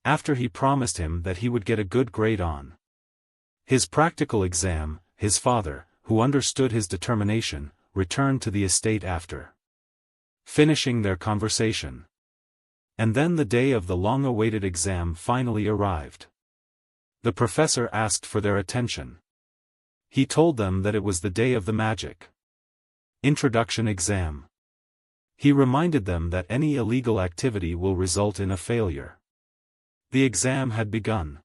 after he promised him that he would get a good grade on his practical exam. His father, who understood his determination, returned to the estate after finishing their conversation. And then the day of the long-awaited exam finally arrived. The professor asked for their attention. He told them that it was the day of the Magic Introduction exam. He reminded them that any illegal activity will result in a failure. The exam had begun.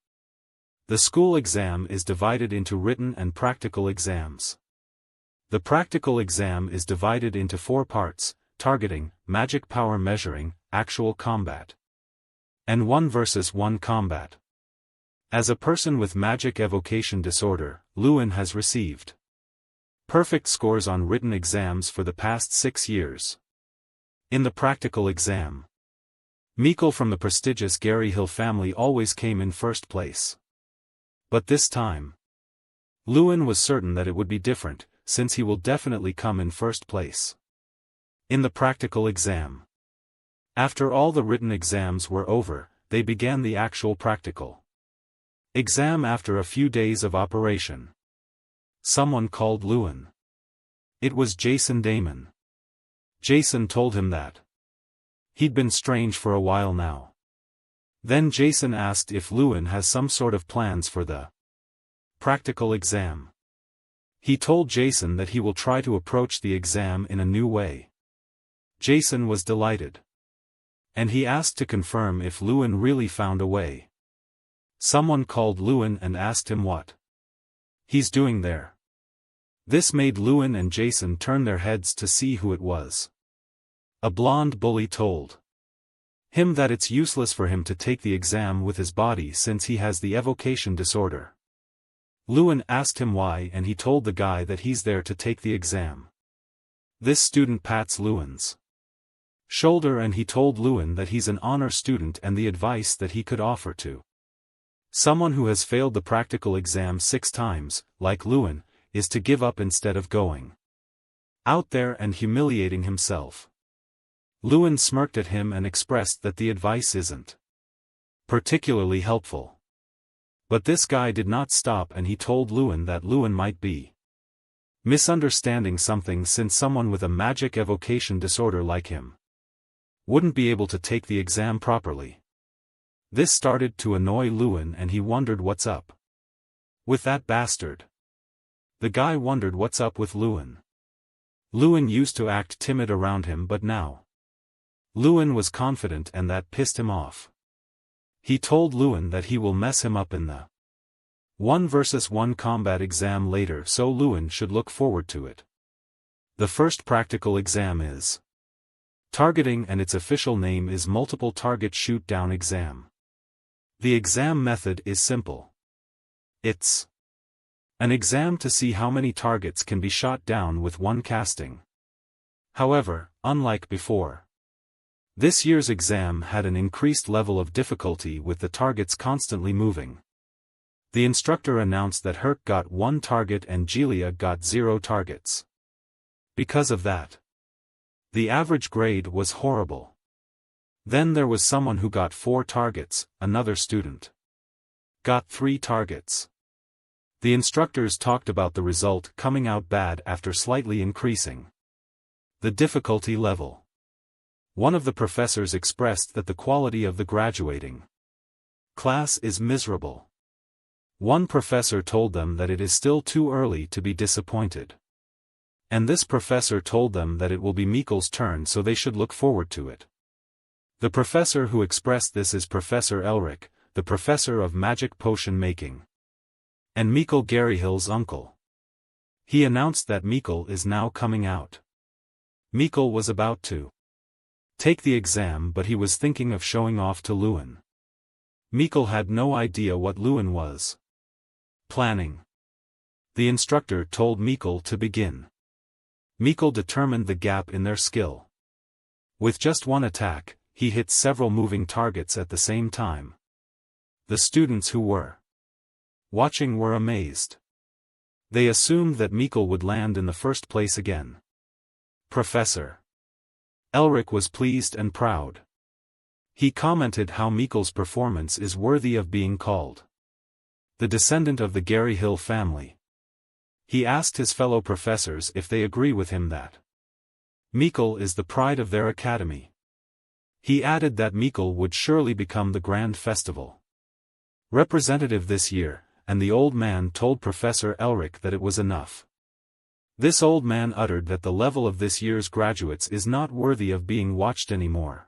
The school exam is divided into written and practical exams. The practical exam is divided into 4 parts: targeting, magic power measuring, actual combat, and 1 versus 1 combat. As a person with Magic Evocation Disorder, Luin has received perfect scores on written exams for the past 6 years. In the practical exam, Mikkel from the prestigious Gary Hill family always came in first place. But this time, Luin was certain that it would be different, since he will definitely come in first place. In the practical exam, after all the written exams were over, they began the actual practical exam after a few days of operation. Someone called Luin. It was Jason Damon. Jason told him that he'd been strange for a while now. Then Jason asked if Luin has some sort of plans for the practical exam. He told Jason that he will try to approach the exam in a new way. Jason was delighted. And he asked to confirm if Luin really found a way. Someone called Luin and asked him what he's doing there. This made Luin and Jason turn their heads to see who it was. A blonde bully told him that it's useless for him to take the exam with his body since he has the evocation disorder. Luin asked him why, and he told the guy that he's there to take the exam. This student pats Luin's shoulder and he told Luin that he's an honor student and the advice that he could offer to someone who has failed the practical exam 6 times, like Luin, is to give up instead of going out there and humiliating himself. Luin smirked at him and expressed that the advice isn't particularly helpful. But this guy did not stop and he told Luin that Luin might be misunderstanding something since someone with a magic evocation disorder like him wouldn't be able to take the exam properly. This started to annoy Luin and he wondered what's up with that bastard. The guy wondered what's up with Luin. Luin used to act timid around him, but now Luin was confident and that pissed him off. He told Luin that he will mess him up in the 1 versus 1 combat exam later, so Luin should look forward to it. The first practical exam is targeting and its official name is multiple target shoot-down exam. The exam method is simple. It's an exam to see how many targets can be shot down with one casting. However, unlike before, this year's exam had an increased level of difficulty with the targets constantly moving. The instructor announced that Herc got 1 target and Gelia got 0 targets. Because of that, the average grade was horrible. Then there was someone who got 4 targets, another student got 3 targets. The instructors talked about the result coming out bad after slightly increasing the difficulty level. One of the professors expressed that the quality of the graduating class is miserable. One professor told them that it is still too early to be disappointed. And this professor told them that it will be Mikkel's turn, so they should look forward to it. The professor who expressed this is Professor Elric, the professor of magic potion making, and Mikkel Garyhill's uncle. He announced that Mikkel is now coming out. Mikkel was about to take the exam, but he was thinking of showing off to Luin. Mikkel had no idea what Luin was planning. The instructor told Mikkel to begin. Mikkel determined the gap in their skill. With just one attack, he hit several moving targets at the same time. The students who were watching were amazed. They assumed that Mikkel would land in the first place again. Professor Elric was pleased and proud. He commented how Mikkel's performance is worthy of being called the descendant of the Gary Hill family. He asked his fellow professors if they agree with him that Mikkel is the pride of their academy. He added that Mikkel would surely become the grand festival representative this year, and the old man told Professor Elric that it was enough. This old man uttered that the level of this year's graduates is not worthy of being watched anymore.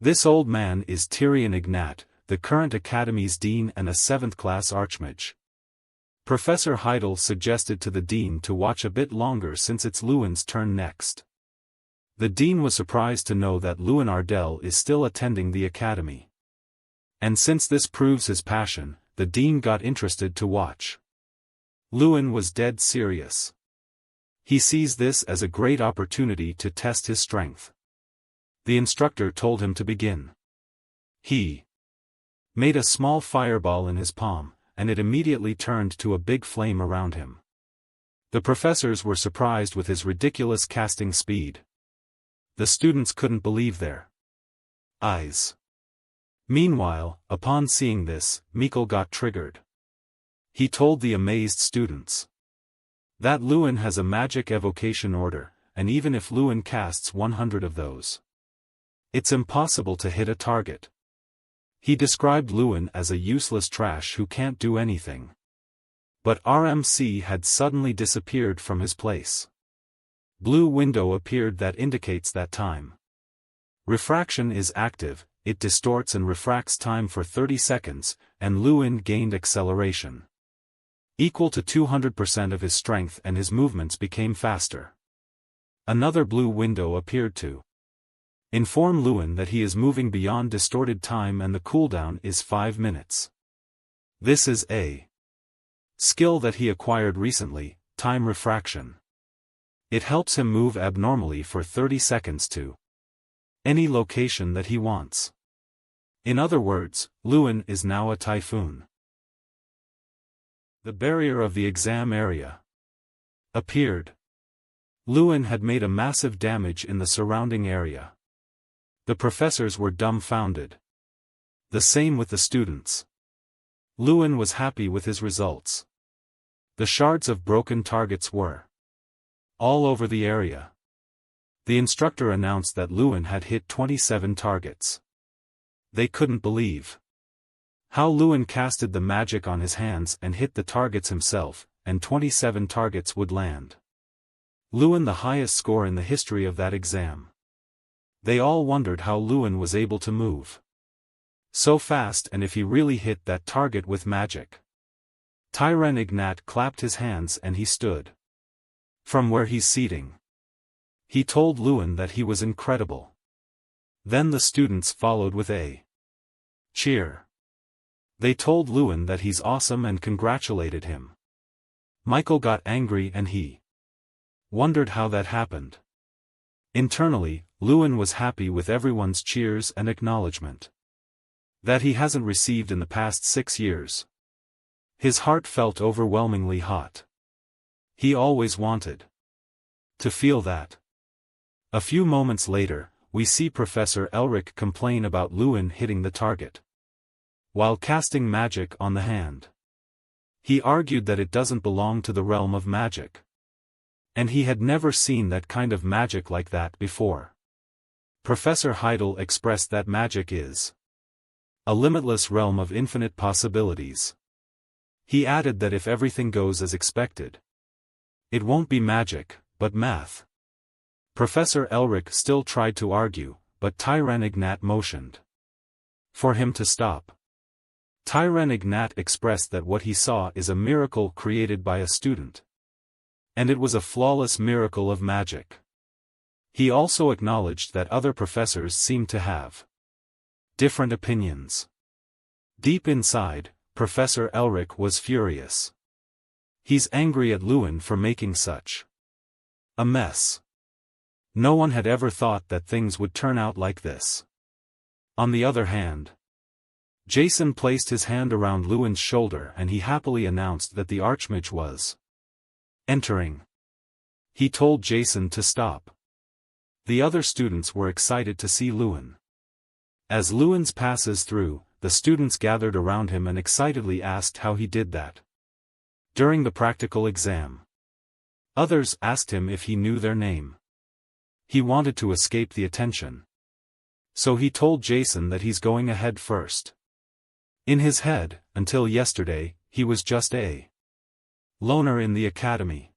This old man is Tyrion Ignat, the current Academy's dean and a 7th-class archmage. Professor Heidel suggested to the dean to watch a bit longer since it's Luin's turn next. The dean was surprised to know that Luin Ardell is still attending the academy. And since this proves his passion, the dean got interested to watch. Luin was dead serious. He sees this as a great opportunity to test his strength. The instructor told him to begin. He made a small fireball in his palm, and it immediately turned to a big flame around him. The professors were surprised with his ridiculous casting speed. The students couldn't believe their eyes. Meanwhile, upon seeing this, Mikkel got triggered. He told the amazed students that Luin has a magic evocation order, and even if Luin casts 100 of those, it's impossible to hit a target. He described Luin as a useless trash who can't do anything. But RMC had suddenly disappeared from his place. Blue window appeared that indicates that time refraction is active. It distorts and refracts time for 30 seconds, and Luin gained acceleration equal to 200% of his strength, and his movements became faster. Another blue window appeared to inform Luin that he is moving beyond distorted time and the cooldown is 5 minutes. This is a skill that he acquired recently, time refraction. It helps him move abnormally for 30 seconds to any location that he wants. In other words, Luin is now a typhoon. The barrier of the exam area appeared. Luin had made a massive damage in the surrounding area. The professors were dumbfounded. The same with the students. Luin was happy with his results. The shards of broken targets were all over the area. The instructor announced that Luin had hit 27 targets. They couldn't believe how Luin casted the magic on his hands and hit the targets himself, and 27 targets would land. Luin the highest score in the history of that exam. They all wondered how Luin was able to move so fast and if he really hit that target with magic. Tyrion Ignat clapped his hands and he stood from where he's seating. He told Luin that he was incredible. Then the students followed with a cheer. They told Luin that he's awesome and congratulated him. Mikkel got angry and he wondered how that happened. Internally, Luin was happy with everyone's cheers and acknowledgement that he hasn't received in the past 6 years. His heart felt overwhelmingly hot. He always wanted to feel that. A few moments later, we see Professor Elric complain about Luin hitting the target while casting magic on the hand. He argued that it doesn't belong to the realm of magic. And he had never seen that kind of magic like that before. Professor Heidel expressed that magic is a limitless realm of infinite possibilities. He added that if everything goes as expected, it won't be magic, but math. Professor Elric still tried to argue, but Tyrion Ignat motioned for him to stop. Tyrion Ignat expressed that what he saw is a miracle created by a student. And it was a flawless miracle of magic. He also acknowledged that other professors seemed to have different opinions. Deep inside, Professor Elric was furious. He's angry at Luin for making such a mess. No one had ever thought that things would turn out like this. On the other hand, Jason placed his hand around Luin's shoulder and he happily announced that the Archmage was entering. He told Jason to stop. The other students were excited to see Luin. As Luin passes through, the students gathered around him and excitedly asked how he did that during the practical exam. Others asked him if he knew their name. He wanted to escape the attention. So he told Jason that he's going ahead first. In his head, until yesterday, he was just a loner in the academy.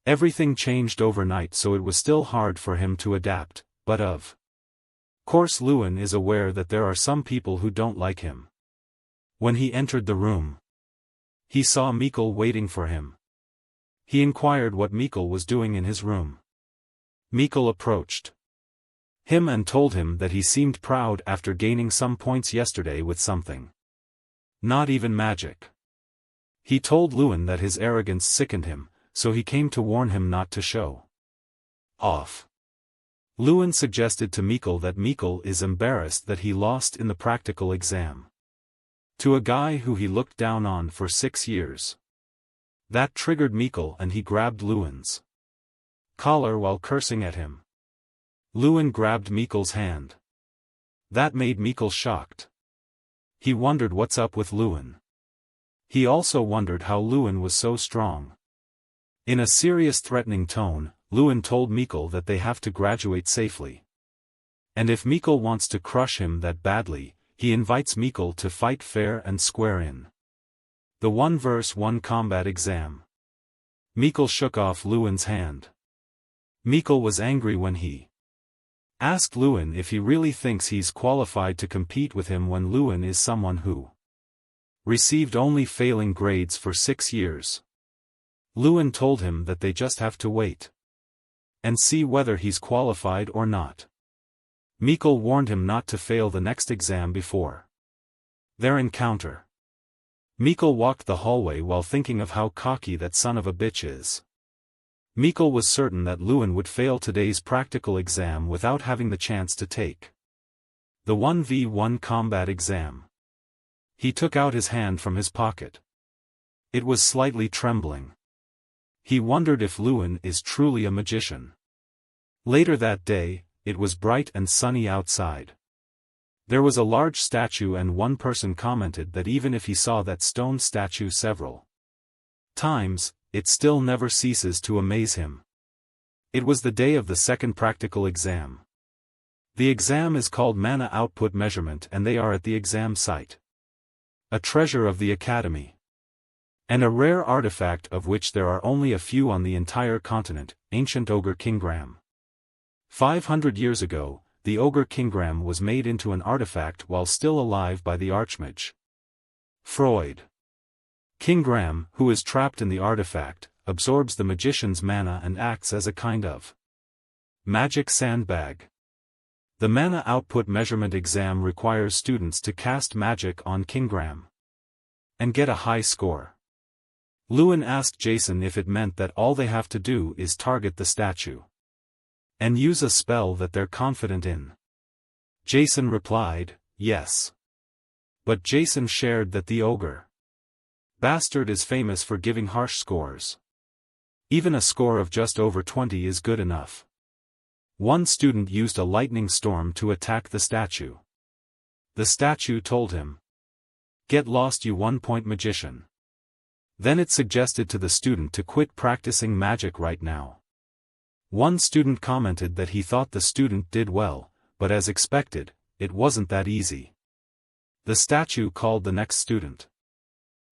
Everything changed overnight, so it was still hard for him to adapt, but of course Luin is aware that there are some people who don't like him. When he entered the room, he saw Mikkel waiting for him. He inquired what Mikkel was doing in his room. Mikkel approached him and told him that he seemed proud after gaining some points yesterday with something not even magic. He told Luin that his arrogance sickened him, so he came to warn him not to show off. Luin suggested to Mikkel that Mikkel is embarrassed that he lost in the practical exam to a guy who he looked down on for 6 years. That triggered Mikkel and he grabbed Luin's collar while cursing at him. Luin grabbed Mikkel's hand. That made Mikkel shocked. He wondered what's up with Luin. He also wondered how Luin was so strong. In a serious threatening tone, Luin told Mikkel that they have to graduate safely. And if Mikkel wants to crush him that badly, he invites Mikkel to fight fair and square in the 1v1 combat exam. Mikkel shook off Luin's hand. Mikkel was angry when he asked Luin if he really thinks he's qualified to compete with him when Luin is someone who received only failing grades for 6 years. Luin told him that they just have to wait and see whether he's qualified or not. Mikkel warned him not to fail the next exam before their encounter. Mikkel walked the hallway while thinking of how cocky that son of a bitch is. Mikkel was certain that Luin would fail today's practical exam without having the chance to take the 1v1 combat exam. He took out his hand from his pocket. It was slightly trembling. He wondered if Luin is truly a magician. Later that day, it was bright and sunny outside. There was a large statue and one person commented that even if he saw that stone statue several times, it still never ceases to amaze him. It was the day of the second practical exam. The exam is called Mana Output Measurement and they are at the exam site. A treasure of the Academy. And a rare artifact of which there are only a few on the entire continent, ancient Ogre Kingram. 500 years ago, the Ogre Kingram was made into an artifact while still alive by the Archmage Freud. Kingram, who is trapped in the artifact, absorbs the magician's mana and acts as a kind of magic sandbag. The Mana Output Measurement exam requires students to cast magic on Kingram and get a high score. Luin asked Jason if it meant that all they have to do is target the statue and use a spell that they're confident in. Jason replied, yes. But Jason shared that the ogre bastard is famous for giving harsh scores. Even a score of just over 20 is good enough. One student used a lightning storm to attack the statue. The statue told him, "Get lost, you 1-point magician." Then it suggested to the student to quit practicing magic right now. One student commented that he thought the student did well, but as expected, it wasn't that easy. The statue called the next student.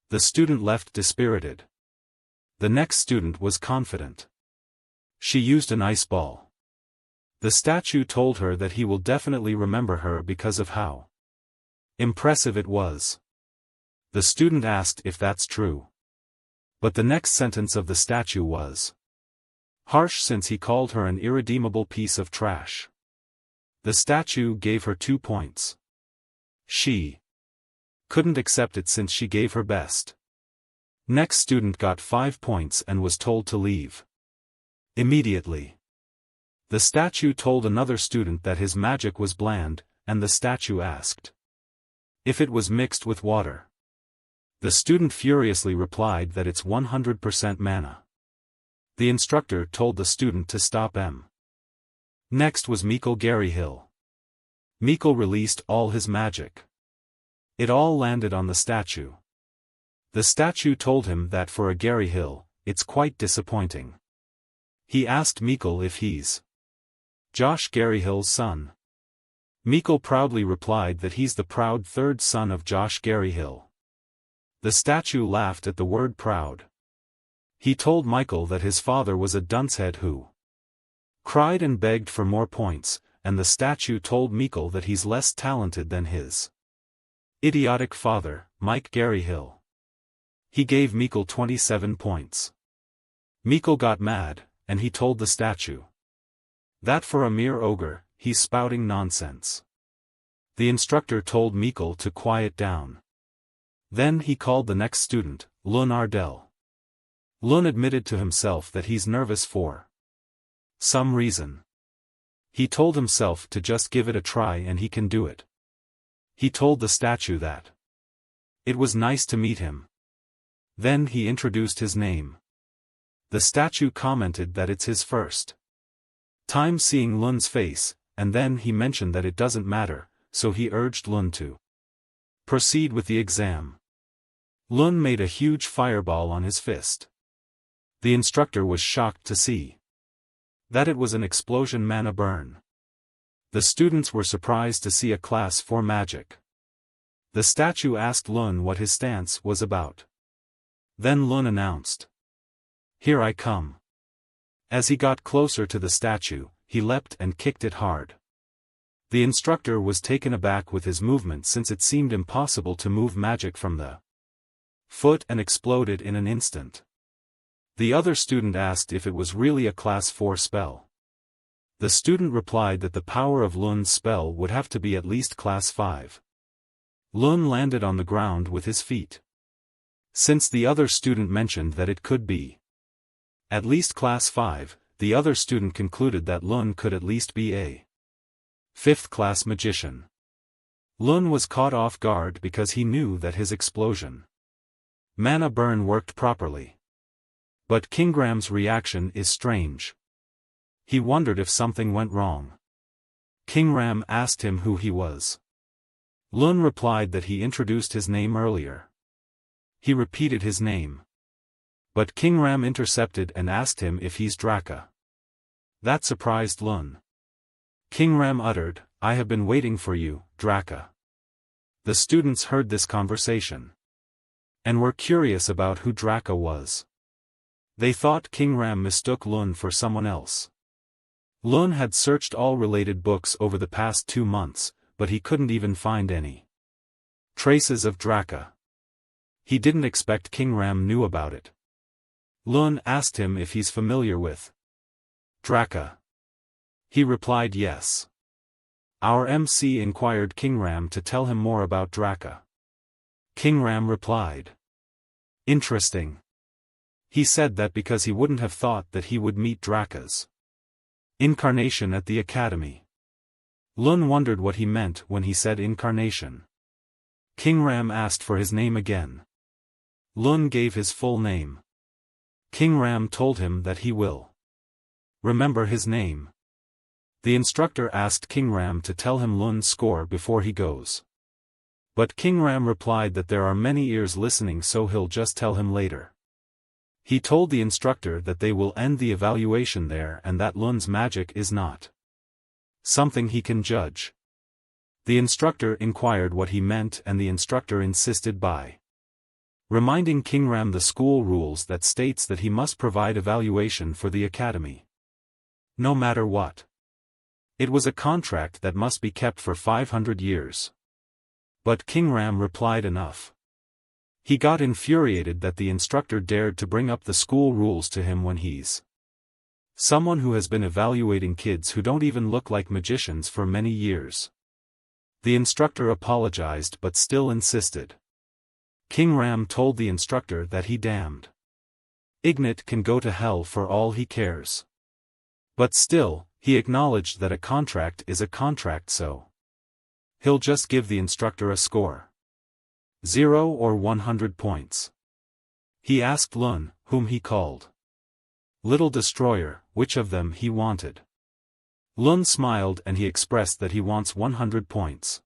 The student left dispirited. The next student was confident. She used an ice ball. The statue told her that he will definitely remember her because of how impressive it was. The student asked if that's true. But the next sentence of the statue was harsh since he called her an irredeemable piece of trash. The statue gave her 2 points. She couldn't accept it since she gave her best. Next student got 5 points and was told to leave immediately. The statue told another student that his magic was bland, and the statue asked if it was mixed with water. The student furiously replied that it's 100% mana. The instructor told the student to stop. Next was Mikkel Garyhill. Mikkel released all his magic. It all landed on the statue. The statue told him that for a Gary Hill, it's quite disappointing. He asked Mikkel if he's Josh Garyhill's son. Mikkel proudly replied that he's the proud third son of Josh Garyhill. The statue laughed at the word proud. He told Mikkel that his father was a duncehead who cried and begged for more points, and the statue told Mikkel that he's less talented than his idiotic father, Mike Garyhill. He gave Mikkel 27 points. Mikkel got mad, and he told the statue that for a mere ogre, he's spouting nonsense. The instructor told Mikkel to quiet down. Then he called the next student, Luin Ardell. Luin admitted to himself that he's nervous for some reason. He told himself to just give it a try and he can do it. He told the statue that it was nice to meet him. Then he introduced his name. The statue commented that it's his first time seeing Luin's face, and then he mentioned that it doesn't matter, so he urged Luin to proceed with the exam. Luin made a huge fireball on his fist. The instructor was shocked to see that it was an explosion mana burn. The students were surprised to see a class 4 magic. The statue asked Luin what his stance was about. Then Luin announced, "Here I come." As he got closer to the statue, he leapt and kicked it hard. The instructor was taken aback with his movement since it seemed impossible to move magic from the foot and exploded in an instant. The other student asked if it was really a class 4 spell. The student replied that the power of Luin's spell would have to be at least class 5. Luin landed on the ground with his feet. Since the other student mentioned that it could be at least class 5, the other student concluded that Luin could at least be a 5th class magician. Luin was caught off guard because he knew that his explosion mana burn worked properly. But Kingram's reaction is strange. He wondered if something went wrong. Kingram asked him who he was. Luin replied that he introduced his name earlier. He repeated his name. But Kingram intercepted and asked him if he's Draka. That surprised Luin. Kingram uttered, "I have been waiting for you, Draka." The students heard this conversation and were curious about who Draka was. They thought Kingram mistook Luin for someone else. Luin had searched all related books over the past 2 months, but he couldn't even find any traces of Draka. He didn't expect Kingram knew about it. Luin asked him if he's familiar with Draka. He replied yes. Our MC inquired Kingram to tell him more about Draka. Kingram replied, "Interesting." He said that because he wouldn't have thought that he would meet Draka's incarnation at the academy. Luin wondered what he meant when he said incarnation. Kingram asked for his name again. Luin gave his full name. Kingram told him that he will remember his name. The instructor asked Kingram to tell him Luin's score before he goes. But Kingram replied that there are many ears listening, so he'll just tell him later. He told the instructor that they will end the evaluation there and that Luin's magic is not something he can judge. The instructor inquired what he meant and the instructor insisted by reminding Kingram the school rules that states that he must provide evaluation for the academy, no matter what. It was a contract that must be kept for 500 years. But Kingram replied enough. He got infuriated that the instructor dared to bring up the school rules to him when he's someone who has been evaluating kids who don't even look like magicians for many years. The instructor apologized but still insisted. Kingram told the instructor that he damned Ignit can go to hell for all he cares. But still, he acknowledged that a contract is a contract, so he'll just give the instructor a score. 0 or 100 points. He asked Luin, whom he called Little Destroyer, which of them he wanted. Lun smiled and he expressed that he wants 100 points.